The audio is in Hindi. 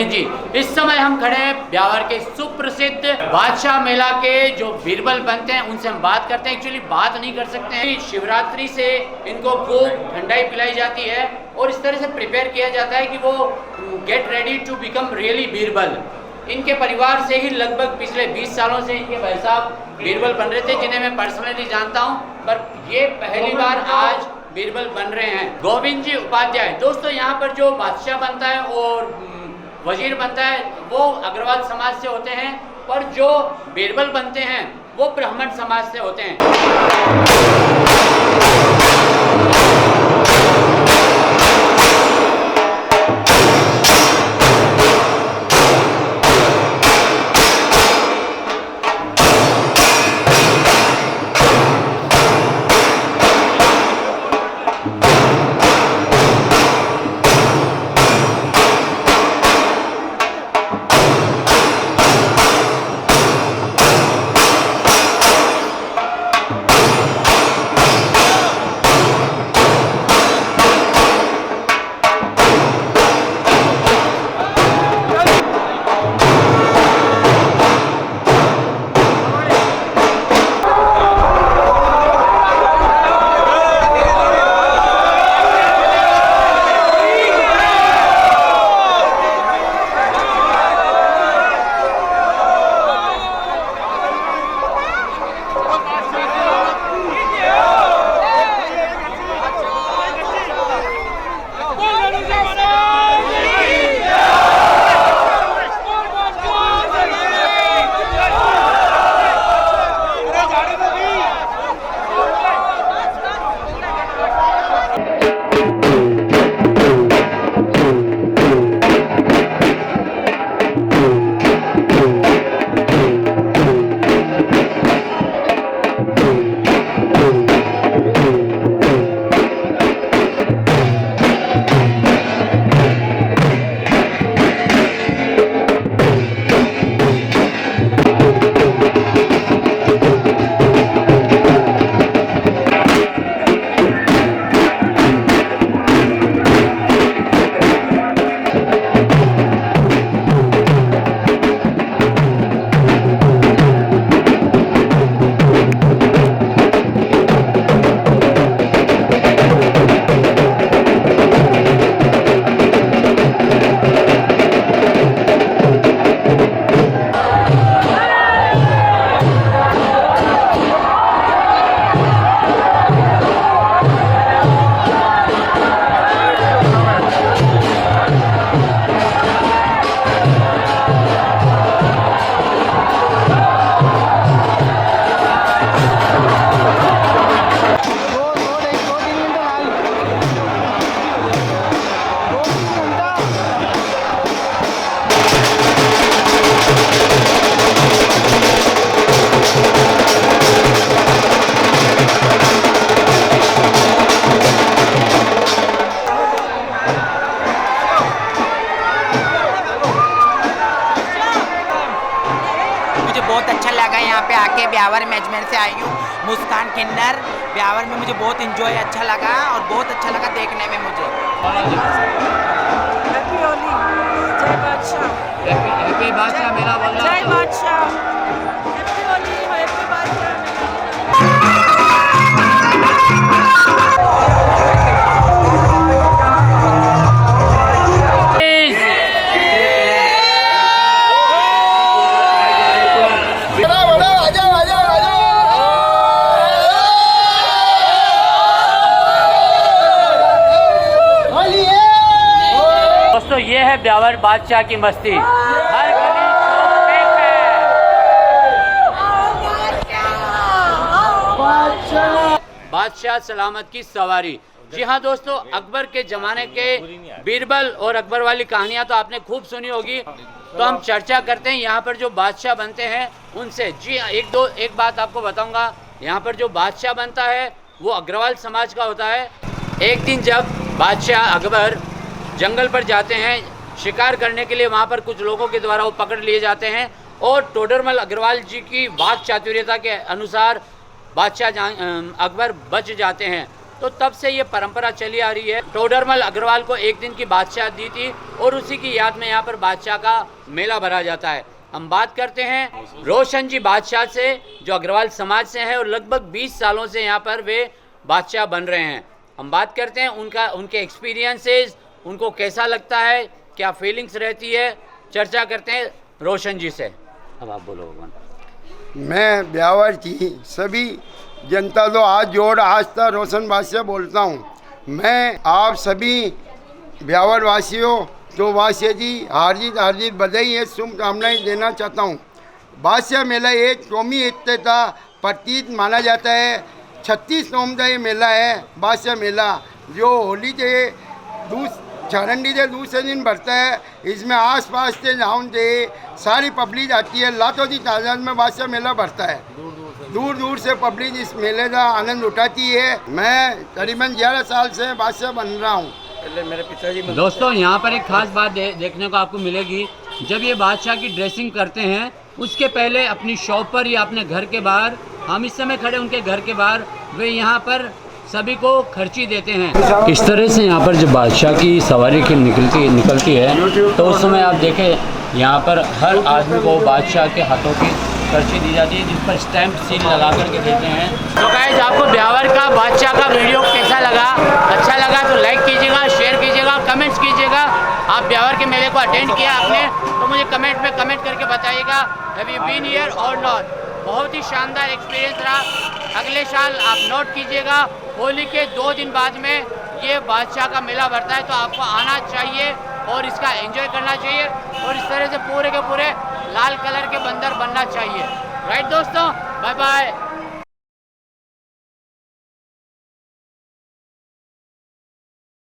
पंडित जी। इस समय हम खड़े हैं ब्यावर के सुप्रसिद्ध बादशाह मेला के जो बीरबल बनते हैं उनसे हम बात करते हैं। एक्चुअली बात नहीं कर सकते हैं, शिवरात्रि से इनको खूब ठंडाई पिलाई जाती है और इस तरह से प्रिपेयर किया जाता है कि वो get ready to become really Birbal. इनके परिवार से ही लगभग पिछले 20 सालों से इनके भाई साहब बीरबल बन रहे थे, जिन्हें मैं पर्सनली जानता हूं, पर ये पहली बार आज बीरबल बन रहे हैं। गोविंद जी उपाध्याय। दोस्तों, यहाँ पर जो बादशाह बनता है और वजीर बनता है वो अग्रवाल समाज से होते हैं, पर जो बीरबल बनते हैं वो ब्राह्मण समाज से होते हैं। बहुत अच्छा लगा यहाँ पे आके। ब्यावर मैनेजमेंट से आई हूँ, मुस्कान किन्नर। ब्यावर में मुझे बहुत इंजॉय अच्छा लगा और बहुत अच्छा लगा देखने में मुझे। हैप्पी होली, जय बादशाह। हैप्पी बादशाह मेला बोल रहा जय हूं। बादशाह, हैप्पी होली, हैप्पी बादशाह। दोस्तों, ये है ब्यावर बादशाह की मस्ती। हर गली चौक पे बादशाह सलामत की सवारी। जी हाँ दोस्तों, अकबर के जमाने के बीरबल और अकबर वाली कहानियां तो आपने खूब सुनी होगी, तो हम चर्चा करते हैं यहाँ पर जो बादशाह बनते हैं उनसे। जी हाँ, एक बात आपको बताऊंगा, यहाँ पर जो बादशाह बनता है वो अग्रवाल समाज का होता है। एक दिन जब बादशाह अकबर जंगल पर जाते हैं शिकार करने के लिए, वहाँ पर कुछ लोगों के द्वारा वो पकड़ लिए जाते हैं और टोडरमल अग्रवाल जी की वाक चातुर्यता के अनुसार बादशाह अकबर बच जाते हैं। तो तब से ये परंपरा चली आ रही है। टोडरमल अग्रवाल को एक दिन की बादशाह दी थी और उसी की याद में यहाँ पर बादशाह का मेला भरा जाता है। हम बात करते हैं रोशन जी बादशाह से, जो अग्रवाल समाज से हैं और लगभग 20 सालों से यहाँ पर वे बादशाह बन रहे हैं। हम बात करते हैं उनके एक्सपीरियंसेस, उनको कैसा लगता है, क्या फीलिंग्स रहती है, चर्चा करते हैं रोशन जी से। अब आप बोलो भगवान। मैं ब्यावर की सभी जनता को हाथ जोड़ आस्था रोशन बादशाह बोलता हूँ। मैं आप सभी ब्यावर वासियों तो बादशाह जी हार्दिक बधाई है, शुभकामनाएं देना चाहता हूँ। बादशाह मेला एक कौमी एकता प्रतीक माना जाता है। 36 नवंबर का ये मेला है बादशाह मेला, जो होली के चारंडी से दूसरे दिन बढ़ता है। इसमें आसपास से गाँव से सारी पब्लिक आती है, लाखों की तादाद में बादशाह मेला बढ़ता है। दूर दूर से पब्लिक इस मेले का आनंद उठाती है। मैं करीबन 11 साल से बादशाह बन रहा हूँ। मेरे पिताजी दोस्तों यहाँ पर एक खास बात देखने को आपको मिलेगी। जब ये बादशाह की ड्रेसिंग करते हैं उसके पहले अपनी शॉप पर या अपने घर के बाहर, हम इस समय खड़े उनके घर के बाहर, वे यहाँ पर सभी को खर्ची देते हैं। इस तरह से यहाँ पर जब बादशाह की सवारी की निकलती है तो उस समय आप देखें यहाँ पर हर आदमी को बादशाह के हाथों की खर्ची दी जाती है, जिस पर स्टैंप सील लगा करके देते हैं। तो गाइस, आपको ब्यावर का बादशाह का वीडियो कैसा लगा? अच्छा लगा तो लाइक कीजिएगा, शेयर कीजिएगा, कमेंट्स कीजिएगा। आप ब्यावर के मेले को अटेंड किया आपने तो मुझे कमेंट में कमेंट करके बताइएगा, हैव यू बीन हियर और नॉट। बहुत ही शानदार एक्सपीरियंस रहा। अगले साल आप नोट कीजिएगा, होली के 2 दिन बाद में ये बादशाह का मेला भरता है, तो आपको आना चाहिए और इसका एंजॉय करना चाहिए और इस तरह से पूरे के पूरे लाल कलर के बंदर बनना चाहिए। राइट दोस्तों, बाय बाय।